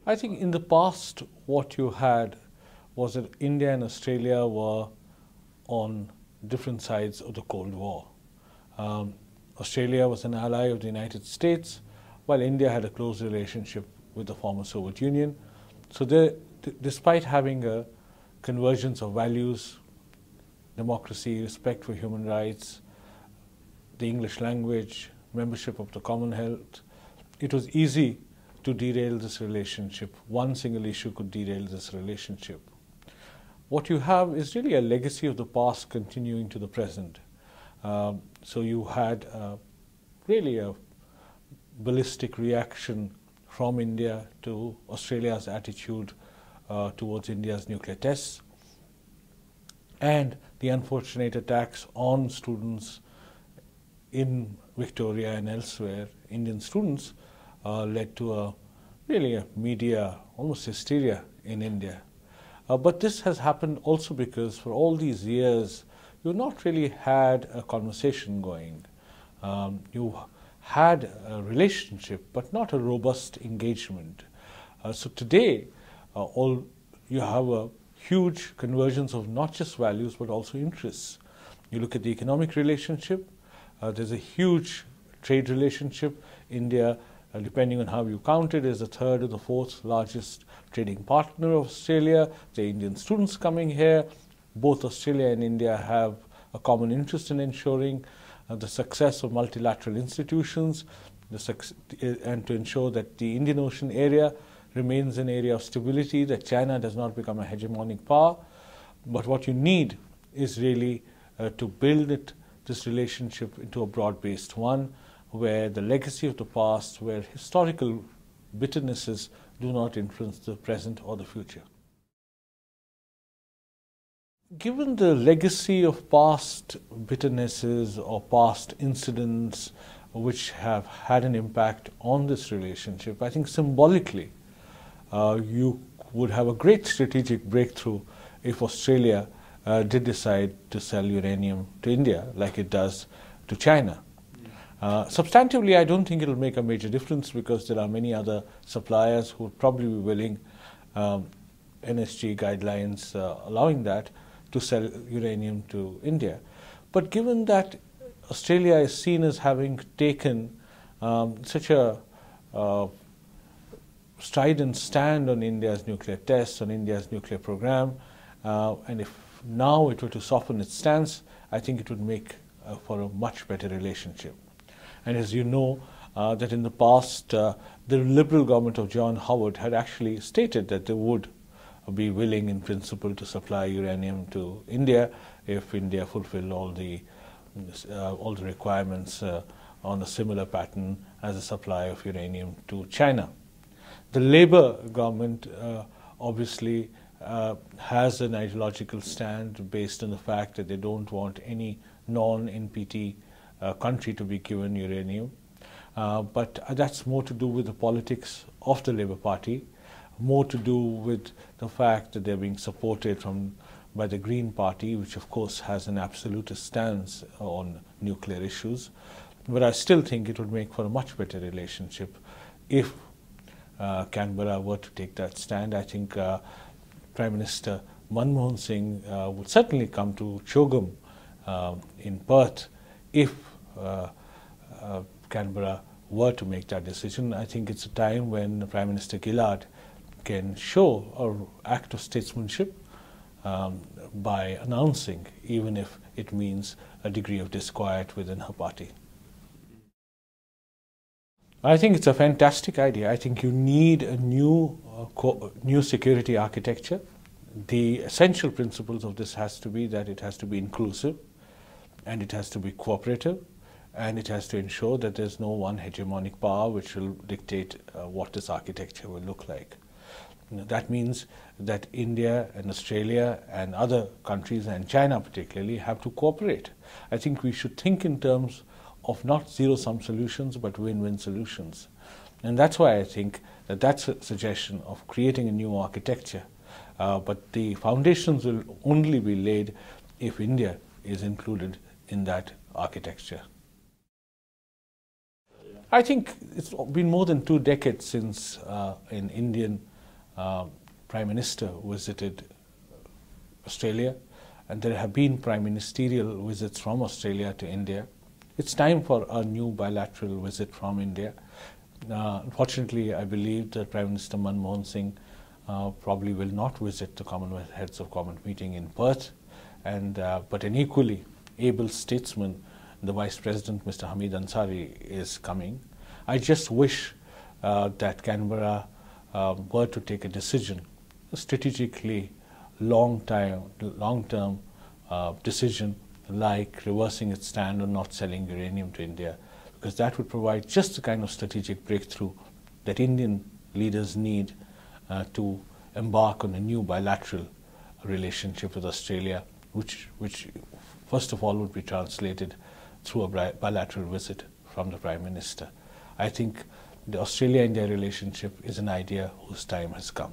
I think in the past, what you had was that India and Australia were on different sides of the Cold War. Australia was an ally of the United States, while India had a close relationship with the former Soviet Union. So despite having a convergence of values, democracy, respect for human rights, the English language, membership of the Commonwealth, it was easy to derail this relationship. One single issue could derail this relationship. What you have is really a legacy of the past continuing to the present. So you had really a ballistic reaction from India to Australia's attitude towards India's nuclear tests, and the unfortunate attacks on students in Victoria and elsewhere, Indian students, led to really a media, almost hysteria in India. But this has happened also because for all these years, you've not really had a conversation going. You had a relationship, but not a robust engagement. So today, you have a huge convergence of not just values, but also interests. You look at the economic relationship, there's a huge trade relationship. India, depending on how you count it, is the third or the fourth largest trading partner of Australia. There are Indian students coming here. Both Australia and India have a common interest in ensuring the success of multilateral institutions and to ensure that the Indian Ocean area remains an area of stability, that China does not become a hegemonic power. But what you need is really to build this relationship into a broad-based one, where the legacy of the past, where historical bitternesses do not influence the present or the future. Given the legacy of past bitternesses or past incidents which have had an impact on this relationship, I think symbolically you would have a great strategic breakthrough if Australia did decide to sell uranium to India like it does to China. Substantively, I don't think it will make a major difference because there are many other suppliers who would probably be willing, NSG guidelines allowing that, to sell uranium to India. But given that Australia is seen as having taken such a strident stand on India's nuclear tests, on India's nuclear program, and if now it were to soften its stance, I think it would make for a much better relationship. And as you know, that in the past, the Liberal government of John Howard had actually stated that they would be willing in principle to supply uranium to India if India fulfilled all the requirements on a similar pattern as a supply of uranium to China. The Labour government obviously has an ideological stand based on the fact that they don't want any non-NPT country to be given uranium. But that's more to do with the politics of the Labour Party, more to do with the fact that they're being supported by the Green Party, which of course has an absolutist stance on nuclear issues. But I still think it would make for a much better relationship if Canberra were to take that stand. I think Prime Minister Manmohan Singh would certainly come to Chogum in Perth if Canberra were to make that decision. I think it's a time when Prime Minister Gillard can show an act of statesmanship by announcing, even if it means a degree of disquiet within her party. I think it's a fantastic idea. I think you need a new security architecture. The essential principles of this has to be that it has to be inclusive, and it has to be cooperative, and it has to ensure that there's no one hegemonic power which will dictate what this architecture will look like. That means that India and Australia and other countries, and China particularly, have to cooperate. I think we should think in terms of not zero-sum solutions, but win-win solutions. And that's why I think that that's a suggestion of creating a new architecture. But the foundations will only be laid if India is included in that architecture. I think it's been more than 2 decades since an Indian Prime Minister visited Australia, and there have been prime ministerial visits from Australia to India. It's time for a new bilateral visit from India. Unfortunately, I believe that Prime Minister Manmohan Singh probably will not visit the Commonwealth Heads of Government meeting in Perth, but an equally able statesman, the Vice President, Mr. Hamid Ansari, is coming. I just wish that Canberra were to take a decision, a strategically long-term decision, like reversing its stand on not selling uranium to India, because that would provide just the kind of strategic breakthrough that Indian leaders need to embark on a new bilateral relationship with Australia, which first of all would be translated through a bilateral visit from the Prime Minister. I think the Australia-India relationship is an idea whose time has come.